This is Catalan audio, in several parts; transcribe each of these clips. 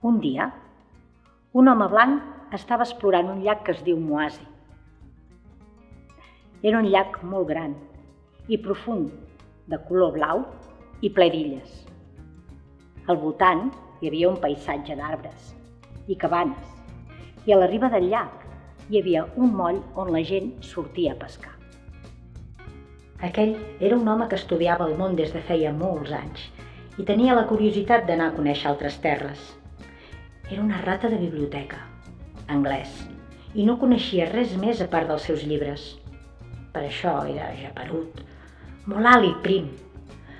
Un dia, un home blanc estava explorant un llac que es diu Moasi. Era un llac molt gran i profund, de color blau i ple d'illes. Al voltant hi havia un paisatge d'arbres i cabanes, i a la riba del llac hi havia un moll on la gent sortia a pescar. Aquell era un home que estudiava el món des de feia molts anys i tenia la curiositat d'anar a conèixer altres terres. Era una rata de biblioteca, anglès, i no coneixia res més a part dels seus llibres. Per això era geperut, molt alt i prim.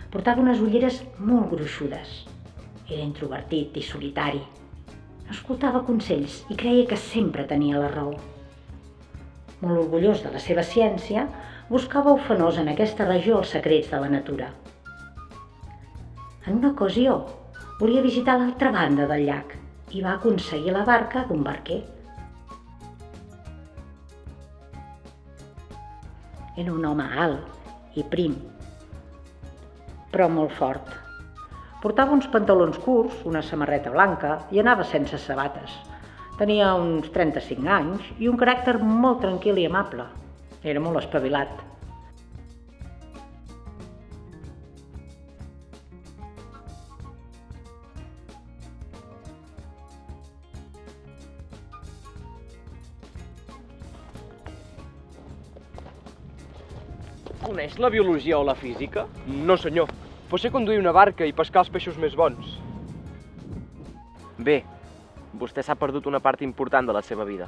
Portava unes ulleres molt gruixudes. Era introvertit i solitari. No escoltava consells i creia que sempre tenia la raó. Molt orgullós de la seva ciència, buscava ufanós en aquesta regió els secrets de la natura. En una ocasió, volia visitar l'altra banda del llac i va aconseguir la barca d'un barquer. Era un home alt i prim, però molt fort. Portava uns pantalons curts, una samarreta blanca i anava sense sabates. Tenia uns 35 anys i un caràcter molt tranquil i amable. Era molt espavilat. Coneix la biologia o la física? No, senyor. Però sé conduir una barca i pescar els peixos més bons. Bé, vostè s'ha perdut una part important de la seva vida.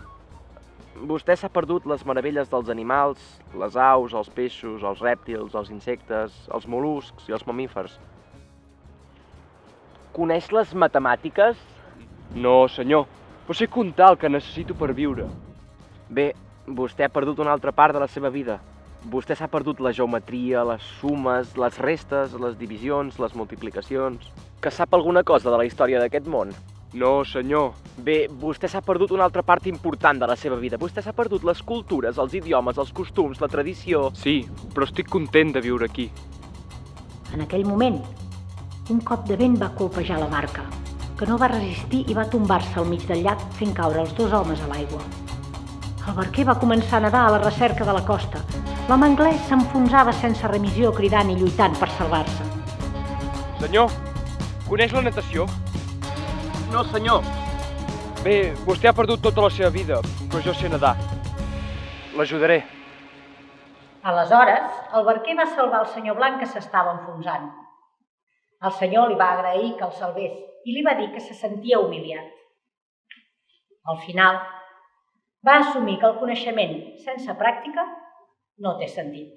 Vostè s'ha perdut les meravelles dels animals, les aus, els peixos, els rèptils, els insectes, els mol·luscs i els mamífers. Coneix les matemàtiques? No, senyor. Però sé comptar el que necessito per viure. Bé, vostè ha perdut una altra part de la seva vida. Vostè s'ha perdut la geometria, les sumes, les restes, les divisions, les multiplicacions. Que sap alguna cosa de la història d'aquest món? No, senyor. Bé, vostè s'ha perdut una altra part important de la seva vida. Vostè s'ha perdut les cultures, els idiomes, els costums, la tradició. Sí, però estic content de viure aquí. En aquell moment, un cop de vent va colpejar la barca, que no va resistir i va tombar-se al mig del llac fent caure els dos homes a l'aigua. El barquer va començar a nedar a la recerca de la costa. L'home anglès s'enfonsava sense remissió, cridant i lluitant per salvar-se. Senyor, coneix la natació? No, senyor. Bé, vostè ha perdut tota la seva vida, però jo sé nedar. L'ajudaré. Aleshores, el barquer va salvar el senyor blanc que s'estava enfonsant. El senyor li va agrair que el salvés i li va dir que se sentia humiliat. Al final, va assumir que el coneixement sense pràctica no té sentit.